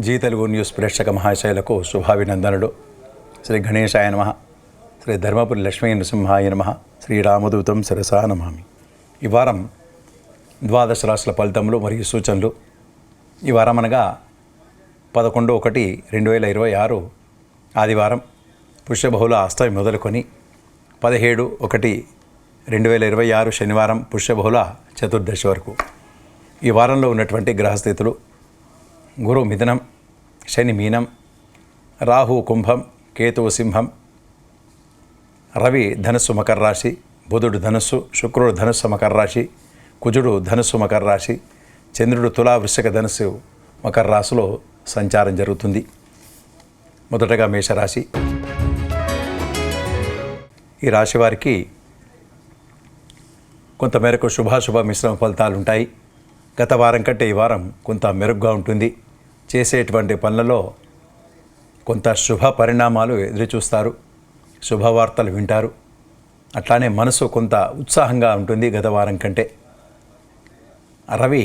G Telugu news ప్రేక్షక మహాశయులకు శుభాభినందనులు. శ్రీ గణేశాయ నమః. శ్రీ ధర్మపురి లక్ష్మీ నృసింహాయ నమః. శ్రీరామదూతం శిరసా నమామి. ఈ వారం ద్వాదశ రాశుల ఫలితములు మరియు సూచనలు. ఈ వారం అనగా 11/1/2026 ఆదివారం పుష్యబహుళ అష్టమి మొదలుకొని 17/1/2026 శనివారం పుష్యబహుళ చతుర్దశి వరకు ఈ వారంలో ఉన్నటువంటి గ్రహస్థితులు: గురు మిథునం, శని మీనం, రాహు కుంభం, కేతువు సింహం, రవి ధనుస్సు మకర రాశి, బుధుడు ధనుస్సు, శుక్రుడు ధనుస్సు మకర రాశి, కుజుడు ధనుస్సు మకర రాశి, చంద్రుడు తులా వృశ్చిక ధనుస్సు మకర రాశిలో సంచారం జరుగుతుంది. మొదటగా మేషరాశి. ఈ రాశి వారికి కొంతమేరకు శుభాశుభ మిశ్రమ ఫలితాలు ఉంటాయి. గత వారం కంటే ఈ వారం కొంత మెరుగ్గా ఉంటుంది. చేసేటువంటి పనులలో కొంత శుభ పరిణామాలు ఎదురుచూస్తారు, శుభవార్తలు వింటారు. అట్లానే మనసు కొంత ఉత్సాహంగా ఉంటుంది గత వారం కంటే. రవి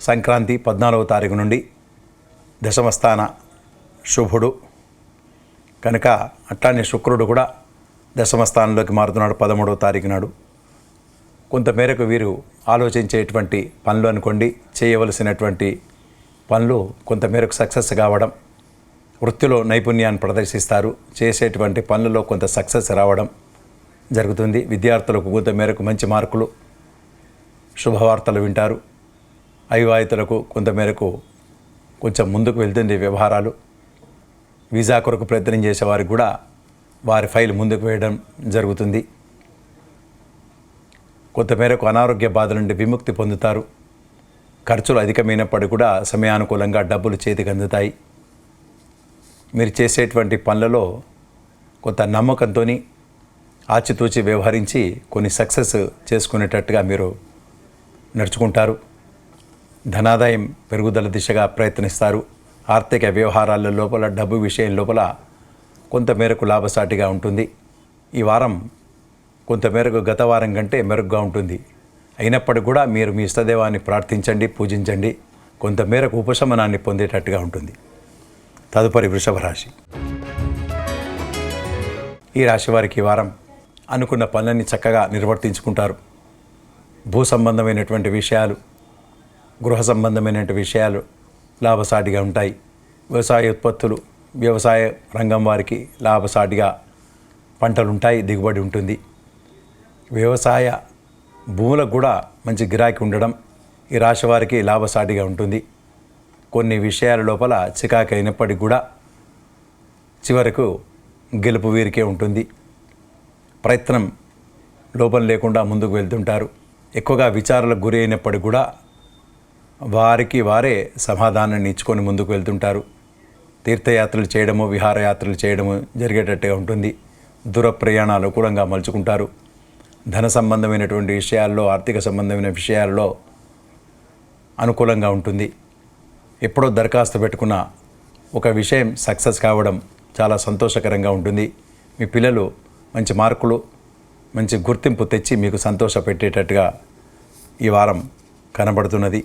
సంక్రాంతి 14వ తారీఖు నుండి దశమస్థాన శుభుడు కనుక, అట్లానే శుక్రుడు కూడా దశమస్థానంలోకి మారుతున్నాడు 13వ తారీఖు నాడు. కొంతమేరకు వీరు ఆలోచించేటువంటి పనులు అనుకోండి, చేయవలసినటువంటి పనులు కొంతమేరకు సక్సెస్ కావడం, వృత్తిలో నైపుణ్యాన్ని ప్రదర్శిస్తారు, చేసేటువంటి పనులలో కొంత సక్సెస్ రావడం జరుగుతుంది. విద్యార్థులకు కొంతమేరకు మంచి మార్కులు, శుభవార్తలు వింటారు. అవివాహితులకు కొంతమేరకు కొంచెం ముందుకు వెళ్తుంది వ్యవహారాలు. వీసా కొరకు ప్రయత్నం చేసేవారికి కూడా వారి ఫైల్ ముందుకు వేయడం జరుగుతుంది. కొంతమేరకు అనారోగ్య బాధ నుండి విముక్తి పొందుతారు. ఖర్చులు అధికమైనప్పటికీ కూడా సమయానుకూలంగా డబ్బులు చేతికి అందుతాయి. మీరు చేసేటువంటి పనులలో కొంత నమ్మకంతో ఆచితూచి వ్యవహరించి కొన్ని సక్సెస్ చేసుకునేటట్టుగా మీరు నడుచుకుంటారు. ధనాదాయం పెరుగుదల దిశగా ప్రయత్నిస్తారు. ఆర్థిక వ్యవహారాల లోపల, డబ్బు విషయం లోపల కొంతమేరకు లాభసాటిగా ఉంటుంది. ఈ వారం కొంతమేరకు గత వారం కంటే మెరుగ్గా ఉంటుంది. అయినప్పటికీ కూడా మీరు మీ ఇష్టదైవాన్ని ప్రార్థించండి, పూజించండి. కొంతమేరకు ఉపశమనాన్ని పొందేటట్టుగా ఉంటుంది. తదుపరి వృషభ రాశి. ఈ రాశి వారికి ఈ వారం అనుకున్న పనులన్నీ చక్కగా నిర్వర్తించుకుంటారు. భూ సంబంధమైనటువంటి విషయాలు, గృహ సంబంధమైనటువంటి విషయాలు లాభసాటిగా ఉంటాయి. వ్యవసాయ ఉత్పత్తులు, వ్యవసాయ రంగం వారికి లాభసాటిగా పంటలు ఉంటాయి, దిగుబడి ఉంటుంది. వ్యవసాయ భూములకు కూడా మంచి గిరాకీ ఉండడం ఈ రాశి వారికి లాభసాటిగా ఉంటుంది. కొన్ని విషయాల లోపల చికాకు అయినప్పటికీ కూడా చివరకు గెలుపు వీరికే ఉంటుంది. ప్రయత్నం లోపం లేకుండా ముందుకు వెళ్తుంటారు. ఎక్కువగా విచారాలకు గురి అయినప్పటికీ కూడా వారికి వారే సమాధానాన్ని ఇచ్చుకొని ముందుకు వెళ్తుంటారు. తీర్థయాత్రలు చేయడము, విహారయాత్రలు చేయడము జరిగేటట్టుగా ఉంటుంది. దూర ప్రయాణాలు కూడా మలుచుకుంటారు. ధన సంబంధమైనటువంటి విషయాల్లో, ఆర్థిక సంబంధమైన విషయాల్లో అనుకూలంగా ఉంటుంది. ఎప్పుడో దరఖాస్తు పెట్టుకున్న ఒక విషయం సక్సెస్ కావడం చాలా సంతోషకరంగా ఉంటుంది. మీ పిల్లలు మంచి మార్కులు, మంచి గుర్తింపు తెచ్చి మీకు సంతోషపెట్టేటట్టుగా ఈ వారం కనబడుతున్నది.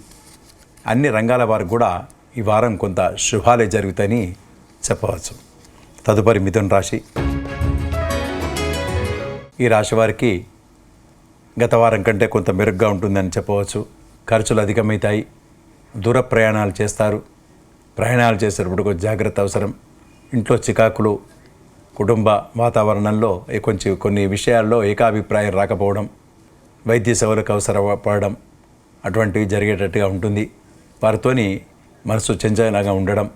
అన్ని రంగాల వారికి కూడా ఈ వారం కొంత శుభాలే జరుగుతాయని చెప్పవచ్చు. తదుపరి మిథున రాశి. ఈ రాశి వారికి గత వారం కంటే కొంత మెరుగ్గా ఉంటుందని చెప్పవచ్చు. ఖర్చులు అధికమవుతాయి. దూర ప్రయాణాలు చేస్తారు. ప్రయాణాలు చేసేటప్పుడు కొంచెం జాగ్రత్త అవసరం. ఇంట్లో చికాకులు, కుటుంబ వాతావరణంలో కొన్ని విషయాల్లో ఏకాభిప్రాయం రాకపోవడం, వైద్య సేవలకు అవసరపడడం అటువంటివి జరిగేటట్టుగా ఉంటుంది. వారితోని మనసు చంచలంగా ఉండడం,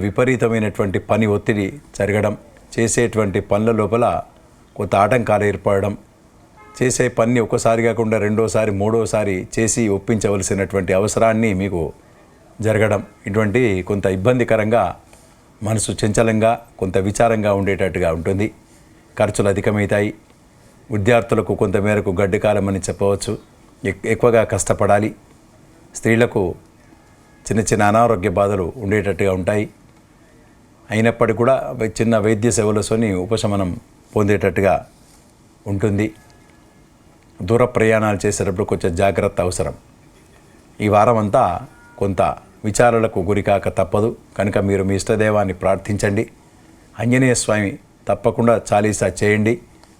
విపరీతమైనటువంటి పని ఒత్తిడి జరగడం, చేసేటువంటి పనుల లోపల కొంత ఆటంకాలు ఏర్పడడం, చేసే పని ఒక్కసారి కాకుండా రెండోసారి, మూడోసారి చేసి ఒప్పించవలసినటువంటి అవసరాన్ని మీకు జరగడం, ఇటువంటి కొంత ఇబ్బందికరంగా, మనసు చంచలంగా, కొంత విచారంగా ఉండేటట్టుగా ఉంటుంది. ఖర్చులు అధికమవుతాయి. విద్యార్థులకు కొంతమేరకు గడ్డికాలం అని చెప్పవచ్చు. ఎక్కువగా కష్టపడాలి. స్త్రీలకు చిన్న చిన్న అనారోగ్య బాధలు ఉండేటట్టుగా ఉంటాయి. అయినప్పటికీ కూడా చిన్న వైద్య సేవలతోని ఉపశమనం పొందేటట్టుగా ఉంటుంది. దూర ప్రయాణాలు చేసేటప్పుడు కొంచెం జాగ్రత్త అవసరం. ఈ వారం అంతా కొంత విచారాలకు గురికాక తప్పదు. కనుక మీరు మీ ఇష్టదైవాన్ని ప్రార్థించండి. ఆంజనేయ స్వామి తప్పకుండా చాలీసా చేయండి,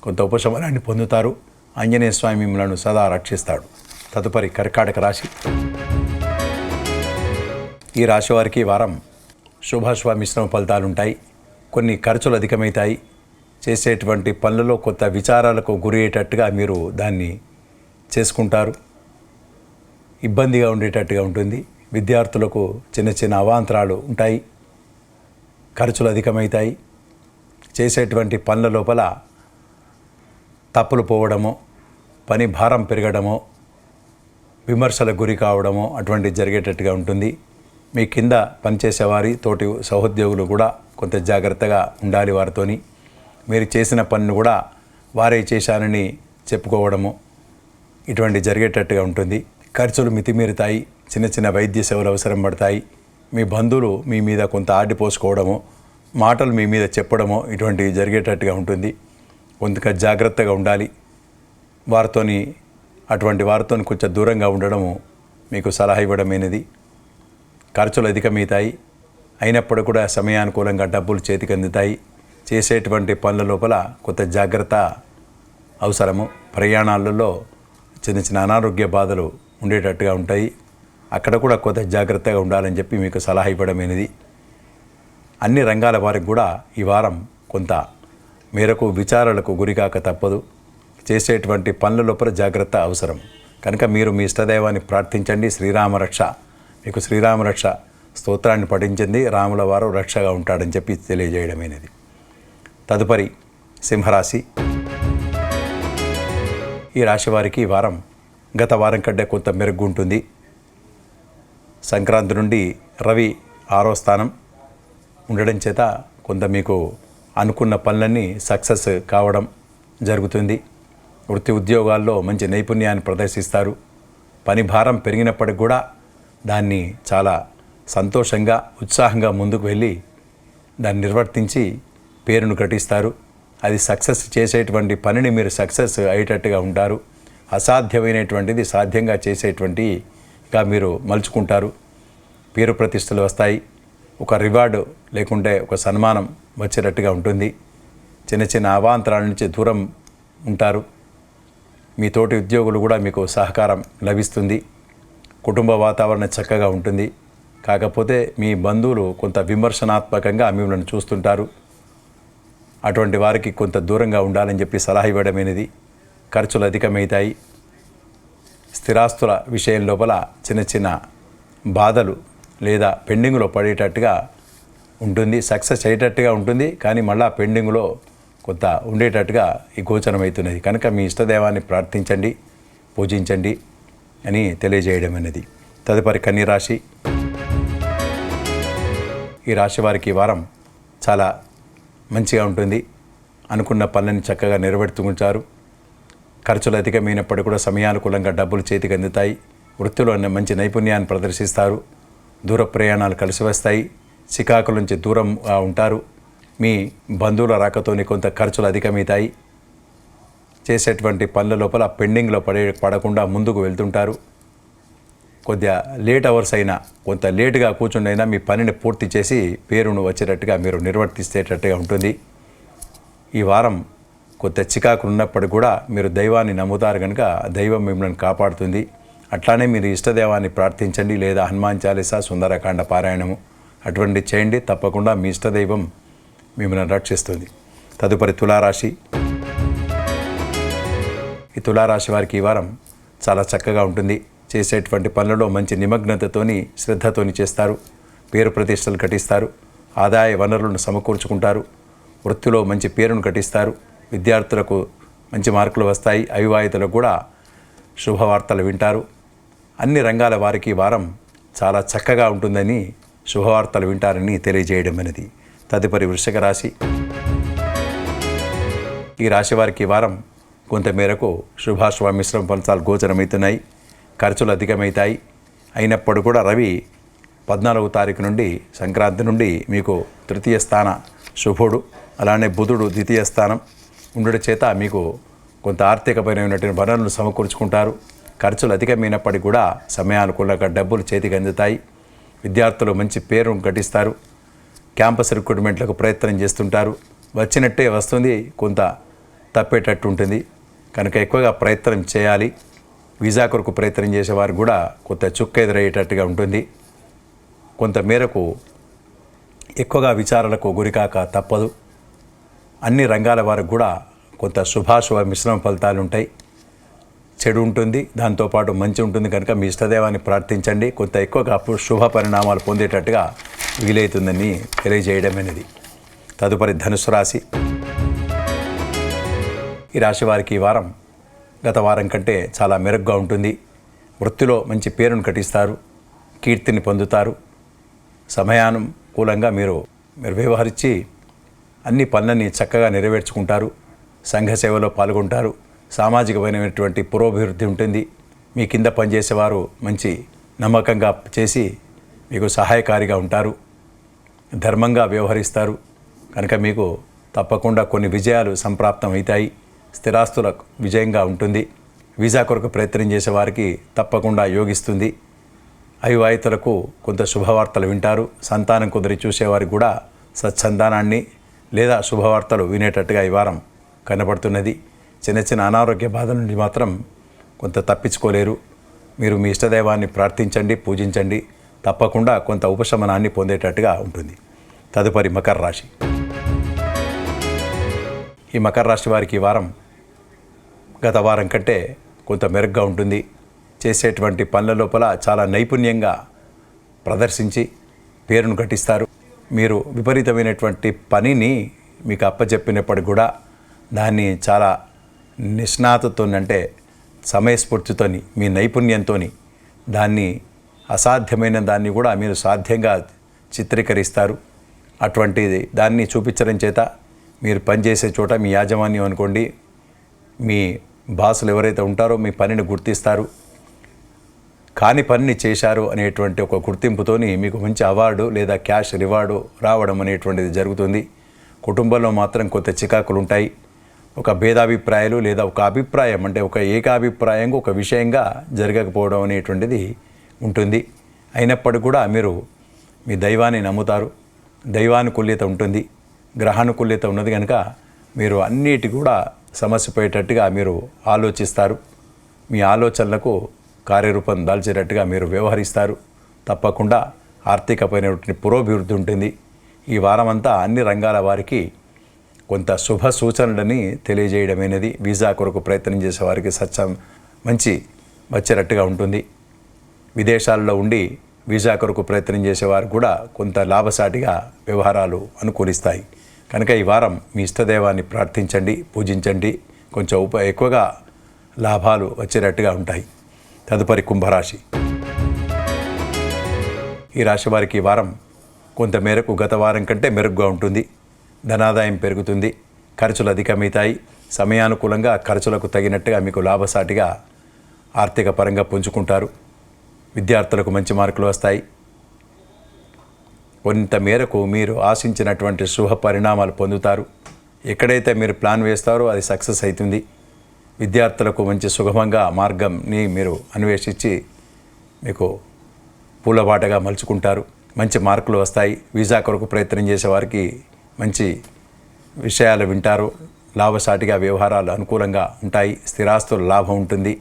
కొంత ఉపశమనాన్ని పొందుతారు. ఆంజనేయ స్వామి మిమ్మల్ని సదా రక్షిస్తాడు. తదుపరి కర్కాటక రాశి. ఈ రాశి వారికి వారం శుభాశుభ మిశ్రమ ఫలితాలు ఉంటాయి. కొన్ని ఖర్చులు అధికమవుతాయి. చేసేటువంటి పనులలో కొత్త విచారాలకు గురి అయ్యేటట్టుగా మీరు దాన్ని చేసుకుంటారు. ఇబ్బందిగా ఉండేటట్టుగా ఉంటుంది. విద్యార్థులకు చిన్న చిన్న అవాంతరాలు ఉంటాయి. ఖర్చులు అధికమవుతాయి. చేసేటువంటి పనుల లోపల తప్పులు పోవడమో, పని భారం పెరగడమో, విమర్శలకు గురి కావడమో అటువంటి జరిగేటట్టుగా ఉంటుంది. మీ కింద పనిచేసేవారి తోటి సహోద్యోగులు కూడా కొంత జాగ్రత్తగా ఉండాలి. వారితోని మీరు చేసిన పనిని కూడా వారే చేశానని చెప్పుకోవడము ఇటువంటి జరిగేటట్టుగా ఉంటుంది. ఖర్చులు మితిమీరుతాయి. చిన్న చిన్న వైద్య సేవలు అవసరం పడతాయి. మీ బంధువులు మీ మీద కొంత ఆడిపోసుకోవడమో, మాటలు మీ మీద చెప్పడమో ఇటువంటివి జరిగేటట్టుగా ఉంటుంది. కొంత జాగ్రత్తగా ఉండాలి. అటువంటి వారితో కొంచెం దూరంగా ఉండడము మీకు సలహా ఇవ్వడమైనది. ఖర్చులు అధికమవుతాయి. అయినప్పుడు కూడా సమయానుకూలంగా డబ్బులు చేతికి అందుతాయి. చేసేటువంటి పనుల లోపల కొంత జాగ్రత్త అవసరము. ప్రయాణాలలో చిన్న చిన్న అనారోగ్య బాధలు ఉండేటట్టుగా ఉంటాయి. అక్కడ కూడా కొంత జాగ్రత్తగా ఉండాలని చెప్పి మీకు సలహా ఇవ్వడమైనది. అన్ని రంగాల వారికి కూడా ఈ వారం కొంత మేరకు విచారాలకు గురికాక తప్పదు. చేసేటువంటి పనుల లోపల జాగ్రత్త అవసరం. కనుక మీరు మీ ఇష్టదైవాన్ని ప్రార్థించండి. శ్రీరామరక్ష, మీకు శ్రీరామరక్ష స్తోత్రాన్ని పఠించింది. రాముల వారు రక్షగా ఉంటాడని చెప్పి తెలియజేయడమైనది. తదుపరి సింహరాశి. ఈ రాశి వారికి ఈ వారం గత వారం కంటే కొంత మెరుగు ఉంటుంది. సంక్రాంతి నుండి రవి 6వ స్థానం ఉండడం చేత కొంత మీకు అనుకున్న పనులన్నీ సక్సెస్ కావడం జరుగుతుంది. వృత్తి ఉద్యోగాల్లో మంచి నైపుణ్యాన్ని ప్రదర్శిస్తారు. పని భారం పెరిగినప్పటికి కూడా దాన్ని చాలా సంతోషంగా, ఉత్సాహంగా ముందుకు వెళ్ళి దాన్ని నిర్వర్తించి పేరును ఘటిస్తారు. అది సక్సెస్ చేసేటువంటి పనిని మీరు సక్సెస్ అయ్యేటట్టుగా ఉంటారు. అసాధ్యమైనటువంటిది సాధ్యంగా చేసేటువంటిగా మీరు మలుచుకుంటారు. పేరు ప్రతిష్టలు వస్తాయి. ఒక రివార్డు లేకుంటే ఒక సన్మానం వచ్చేటట్టుగా ఉంటుంది. చిన్న చిన్న అవాంతరాల నుంచి దూరం ఉంటారు. మీ తోటి ఉద్యోగులు కూడా మీకు సహకారం లభిస్తుంది. కుటుంబ వాతావరణం చక్కగా ఉంటుంది. కాకపోతే మీ బంధువులు కొంత విమర్శనాత్మకంగా మిమ్మల్ని చూస్తుంటారు. అటువంటి వారికి కొంత దూరంగా ఉండాలని చెప్పి సలహా ఇవ్వడమైనది. ఖర్చులు అధికమవుతాయి. స్థిరాస్తుల విషయం లోపల చిన్న చిన్న బాధలు లేదా పెండింగ్లో పడేటట్టుగా ఉంటుంది. సక్సెస్ అయ్యేటట్టుగా ఉంటుంది, కానీ మళ్ళా పెండింగ్లో కొంత ఉండేటట్టుగా ఈ గోచరమవుతున్నది. కనుక మీ ఇష్టదైవాన్ని ప్రార్థించండి, పూజించండి అని తెలియజేయడం అనేది. తదుపరి కన్యరాశి. ఈ రాశి వారికి ఈ వారం చాలా మంచిగా ఉంటుంది. అనుకున్న పనులను చక్కగా నెరవేర్చుకుంటారు. ఖర్చులు అధికమైనప్పటికీ కూడా సమయానుకూలంగా డబ్బులు చేతికి అందుతాయి. వృత్తిలో మంచి నైపుణ్యాన్ని ప్రదర్శిస్తారు. దూర ప్రయాణాలు కలిసి వస్తాయి. చికాకుల నుంచి దూరంగా ఉంటారు. మీ బంధువుల రాకతోని కొంత ఖర్చులు అధికమవుతాయి. చేసేటువంటి పనుల లోపల పెండింగ్లో పడకుండా ముందుకు వెళ్తుంటారు. కొద్దిగా లేట్ అవర్స్ అయినా, కొంత లేటుగా కూర్చుండైనా మీ పనిని పూర్తి చేసి పేరును వచ్చేటట్టుగా మీరు నిర్వర్తిస్తేటట్టుగా ఉంటుంది. ఈ వారం కొంత చికాకులు ఉన్నప్పటికీ కూడా మీరు దైవాన్ని నమ్ముతారు కనుక దైవం మిమ్మల్ని కాపాడుతుంది. అట్లానే మీరు ఇష్టదైవాన్ని ప్రార్థించండి, లేదా హనుమాన్ చాలీసా, సుందరకాండ పారాయణము అటువంటి చేయండి. తప్పకుండా మీ ఇష్టదైవం మిమ్మల్ని రక్షిస్తుంది. తదుపరి తులారాశి. ఈ తులారాశి వారికి ఈ వారం చాలా చక్కగా ఉంటుంది. చేసేటువంటి పనులలో మంచి నిమగ్నతతోని, శ్రద్ధతోని చేస్తారు. పేరు ప్రతిష్టలు ఘటిస్తారు. ఆదాయ వనరులను సమకూర్చుకుంటారు. వృత్తిలో మంచి పేరును ఘటిస్తారు. విద్యార్థులకు మంచి మార్కులు వస్తాయి. అవివాహితులకు కూడా శుభవార్తలు వింటారు. అన్ని రంగాల వారికి ఈ వారం చాలా చక్కగా ఉంటుందని, శుభవార్తలు వింటారని తెలియజేయడం అనేది. తదుపరి వృశ్చిక రాశి. ఈ రాశి వారికి ఈ వారం కొంతమేరకు శుభాశుభ మిశ్రమ ఫలితాలు గోచరమవుతున్నాయి. ఖర్చులు అధికమవుతాయి. అయినప్పుడు కూడా రవి 14వ తారీఖు నుండి, సంక్రాంతి నుండి మీకు తృతీయ స్థాన శుభుడు, అలానే బుధుడు ద్వితీయ స్థానం ఉండడం చేత మీకు కొంత ఆర్థికపరమైనటువంటి వనరులను సమకూర్చుకుంటారు. ఖర్చులు అధికమైనప్పటికీ కూడా సమయానుకూలంగా డబ్బులు చేతికి అందుతాయి. విద్యార్థులు మంచి పేరు గటిస్తారు. క్యాంపస్ రిక్రూట్మెంట్లకు ప్రయత్నం చేస్తుంటారు. వచ్చినట్టే వస్తుంది, కొంత తప్పేటట్టు ఉంటుంది. కనుక ఎక్కువగా ప్రయత్నం చేయాలి. వీసా కొరకు ప్రయత్నం చేసేవారు కూడా కొంత చుక్క ఎదురయ్యేటట్టుగా ఉంటుంది. కొంత మేరకు ఎక్కువగా విచారణలకు గురికాక తప్పదు. అన్ని రంగాల వారికి కూడా కొంత శుభాశుభ మిశ్రమ ఫలితాలు ఉంటాయి. చెడు ఉంటుంది, దాంతోపాటు మంచి ఉంటుంది. కనుక మీ ఇష్టదైవాన్ని ప్రార్థించండి. కొంత ఎక్కువగా శుభ పరిణామాలు పొందేటట్టుగా వీలవుతుందని తెలియజేయడం అనేది. తదుపరి ధనుసు రాశి. ఈ రాశి వారికి ఈ వారం గత వారం కంటే చాలా మెరుగ్గా ఉంటుంది. వృత్తిలో మంచి పేరును కటిస్తారు, కీర్తిని పొందుతారు. సమయానుకూలంగా మీరు వ్యవహరించి అన్ని పనులని చక్కగా నెరవేర్చుకుంటారు. సంఘ సేవలో పాల్గొంటారు. సామాజికమైనటువంటి పురోభివృద్ధి ఉంటుంది. మీ కింద పనిచేసేవారు మంచి నమ్మకంగా చేసి మీకు సహాయకారిగా ఉంటారు. ధర్మంగా వ్యవహరిస్తారు. కనుక మీకు తప్పకుండా కొన్ని విజయాలు సంప్రాప్తం అవుతాయి. స్థిరాస్తుల విజయంగా ఉంటుంది. వీసా కొరకు ప్రయత్నం చేసేవారికి తప్పకుండా యోగిస్తుంది. అవివాహితులకు కొంత శుభవార్తలు వింటారు. సంతానం కుదిరి చూసేవారికి కూడా సత్సంతానాన్ని లేదా శుభవార్తలు వినేటట్టుగా ఈ వారం కనబడుతున్నది. చిన్న చిన్న అనారోగ్య బాధల నుండి మాత్రం కొంత తప్పించుకోలేరు. మీరు మీ ఇష్టదైవాన్ని ప్రార్థించండి, పూజించండి. తప్పకుండా కొంత ఉపశమనాన్ని పొందేటట్టుగా ఉంటుంది. తదుపరి మకర రాశి. ఈ మకర రాశి వారికి ఈ వారం గత వారం కంటే కొంత మెరుగ్గా ఉంటుంది. చేసేటువంటి పనుల లోపల చాలా నైపుణ్యంగా ప్రదర్శించి పేరును ఘటిస్తారు. మీరు విపరీతమైనటువంటి పనిని మీకు అప్పచెప్పినప్పటికి కూడా దాన్ని చాలా నిష్ణాతతో, అంటే సమయస్ఫూర్తితో, మీ నైపుణ్యంతో దాన్ని అసాధ్యమైన దాన్ని కూడా మీరు సాధ్యంగా చిత్రీకరిస్తారు. అటువంటిది దాన్ని చూపించడం చేత మీరు పనిచేసే చోట మీ యాజమాన్యం అనుకోండి, మీ బాసులు ఎవరైతే ఉంటారో మీ పనిని గుర్తిస్తారు. కాని పనిని చేశారు అనేటువంటి ఒక గుర్తింపుతోని మీకు మంచి అవార్డు లేదా క్యాష్ రివార్డు రావడం అనేటువంటిది జరుగుతుంది. కుటుంబంలో మాత్రం కొంత చికాకులు ఉంటాయి. ఒక భేదాభిప్రాయాలు లేదా ఒక అభిప్రాయం, అంటే ఒక ఏకాభిప్రాయంగా ఒక విషయంగా జరగకపోవడం అనేటువంటిది ఉంటుంది. అయినప్పటికీ కూడా మీరు మీ దైవాన్ని నమ్ముతారు. దైవానుకూల్యత ఉంటుంది, గ్రహానుకూల్యత ఉన్నది. కనుక మీరు అన్నిటి కూడా సమస్యపోయేటట్టుగా మీరు ఆలోచిస్తారు. మీ ఆలోచనలకు కార్యరూపం దాల్చేటట్టుగా మీరు వ్యవహరిస్తారు. తప్పకుండా ఆర్థికపైనటువంటి పురోభివృద్ధి ఉంటుంది. ఈ వారమంతా అన్ని రంగాల వారికి కొంత శుభ సూచనలని తెలియజేయడమైనది. వీసా కొరకు ప్రయత్నం చేసే వారికి మంచి వచ్చేటట్టుగా ఉంటుంది. విదేశాల్లో ఉండి వీసా కొరకు ప్రయత్నం చేసేవారు కూడా కొంత లాభసాటిగా వ్యవహారాలు అనుకూలిస్తాయి. కనుక ఈ వారం మీ ఇష్టదైవాన్ని ప్రార్థించండి, పూజించండి. కొంచెం ఎక్కువగా లాభాలు వచ్చేటట్టుగా ఉంటాయి. తదుపరి కుంభరాశి. ఈ రాశి వారికి ఈ వారం కొంత మేరకు గత వారం కంటే మెరుగ్గా ఉంటుంది. ధనాదాయం పెరుగుతుంది. ఖర్చులు అధికమవుతాయి. సమయానుకూలంగా ఖర్చులకు తగినట్టుగా మీకు లాభసాటిగా ఆర్థిక పరంగా పుంజుకుంటారు. విద్యార్థులకు మంచి మార్కులు వస్తాయి. కొంత మేరకు మీరు ఆశించినటువంటి శుభ పరిణామాలు పొందుతారు. ఎక్కడైతే మీరు ప్లాన్ వేస్తారో అది సక్సెస్ అవుతుంది. విద్యార్థులకు మంచి సుగమంగా మార్గంని మీరు అన్వేషించి మీకు పూలబాటగా మలుచుకుంటారు. మంచి మార్కులు వస్తాయి. వీసా కొరకు ప్రయత్నం చేసేవారికి మంచి విషయాలు వింటారు. లాభసాటిగా వ్యవహారాలు అనుకూలంగా ఉంటాయి. స్థిరాస్తుల లాభం ఉంటుంది.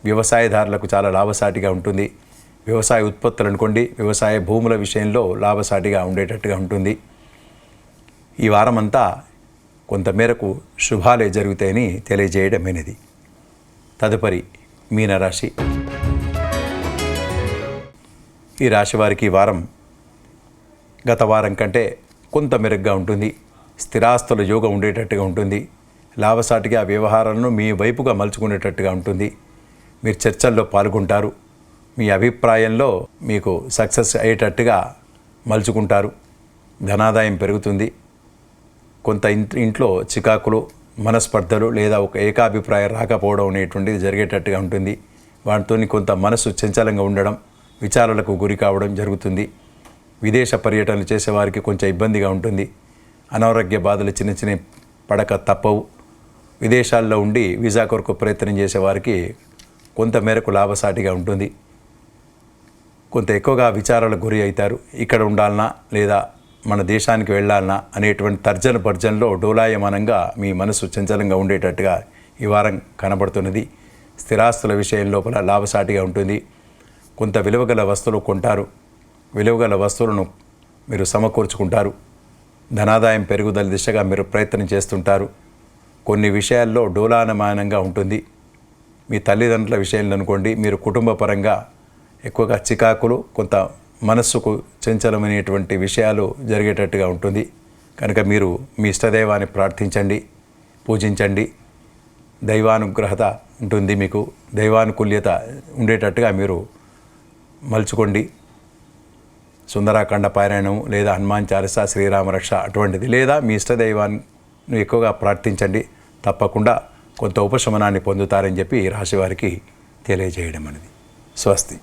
వ్యవసాయదారులకు చాలా లాభసాటిగా ఉంటుంది. వ్యవసాయ ఉత్పత్తులు అనుకోండి, వ్యవసాయ భూముల విషయంలో లాభసాటిగా ఉండేటట్టుగా ఉంటుంది. ఈ వారమంతా కొంతమేరకు శుభాలే జరుగుతాయని తెలియజేయడమైనది. తదుపరి మీనరాశి. ఈ రాశి వారికి ఈ వారం గత వారం కంటే కొంత మెరుగ్గా ఉంటుంది. స్థిరాస్తుల యోగం ఉండేటట్టుగా ఉంటుంది. లాభసాటిగా వ్యవహారాలను మీ వైపుగా మలుచుకునేటట్టుగా ఉంటుంది. మీరు చర్చల్లో పాల్గొంటారు. మీ అభిప్రాయంలో మీకు సక్సెస్ అయ్యేటట్టుగా మలుచుకుంటారు. ధనాదాయం పెరుగుతుంది. కొంత ఇంట్లో చికాకులు, మనస్పర్ధలు లేదా ఒక ఏకాభిప్రాయం రాకపోవడం అనేటువంటిది జరిగేటట్టుగా ఉంటుంది. వాటితో కొంత మనసు చంచలంగా ఉండడం, విచారాలకు గురి కావడం జరుగుతుంది. విదేశ పర్యటనలు చేసేవారికి కొంచెం ఇబ్బందిగా ఉంటుంది. అనారోగ్య బాధలు చిన్న చిన్న పడక తప్పవు. విదేశాల్లో ఉండి వీసా కొరకు ప్రయత్నం చేసేవారికి కొంత మేరకు లాభసాటిగా ఉంటుంది. కొంత ఎక్కువగా విచారాలకు గురి అవుతారు. ఇక్కడ ఉండాలనా లేదా మన దేశానికి వెళ్ళాలనా అనేటువంటి తర్జన భర్జనలో డోలాయమానంగా మీ మనసు చంచలంగా ఉండేటట్టుగా ఈ వారం కనబడుతున్నది. స్థిరాస్తుల విషయం లోపల లాభసాటిగా ఉంటుంది. కొంత విలువగల వస్తువులు కొంటారు. విలువగల వస్తువులను మీరు సమకూర్చుకుంటారు. ధనాదాయం పెరుగుదల దిశగా మీరు ప్రయత్నం చేస్తుంటారు. కొన్ని విషయాల్లో డోలాయమానంగా ఉంటుంది. మీ తల్లిదండ్రుల విషయంలో అనుకోండి, మీరు కుటుంబ పరంగా ఎక్కువగా చికాకులు, కొంత మనస్సుకు చంచలమైనటువంటి విషయాలు జరిగేటట్టుగా ఉంటుంది. కనుక మీరు మీ ఇష్టదైవాన్ని ప్రార్థించండి, పూజించండి. దైవానుగ్రహత ఉంటుంది, మీకు దైవానుకూల్యత ఉండేటట్టుగా మీరు మలుచుకోండి. సుందరాకాండ పారాయణం లేదా హనుమాన్ చాలీసా, శ్రీరామ రక్ష అటువంటిది, లేదా మీ ఇష్టదైవాన్ని ఎక్కువగా ప్రార్థించండి. తప్పకుండా కొంత ఉపశమనాన్ని పొందుతారని చెప్పి ఈ రాశి వారికి తెలియజేయడం అనేది. స్వస్తి.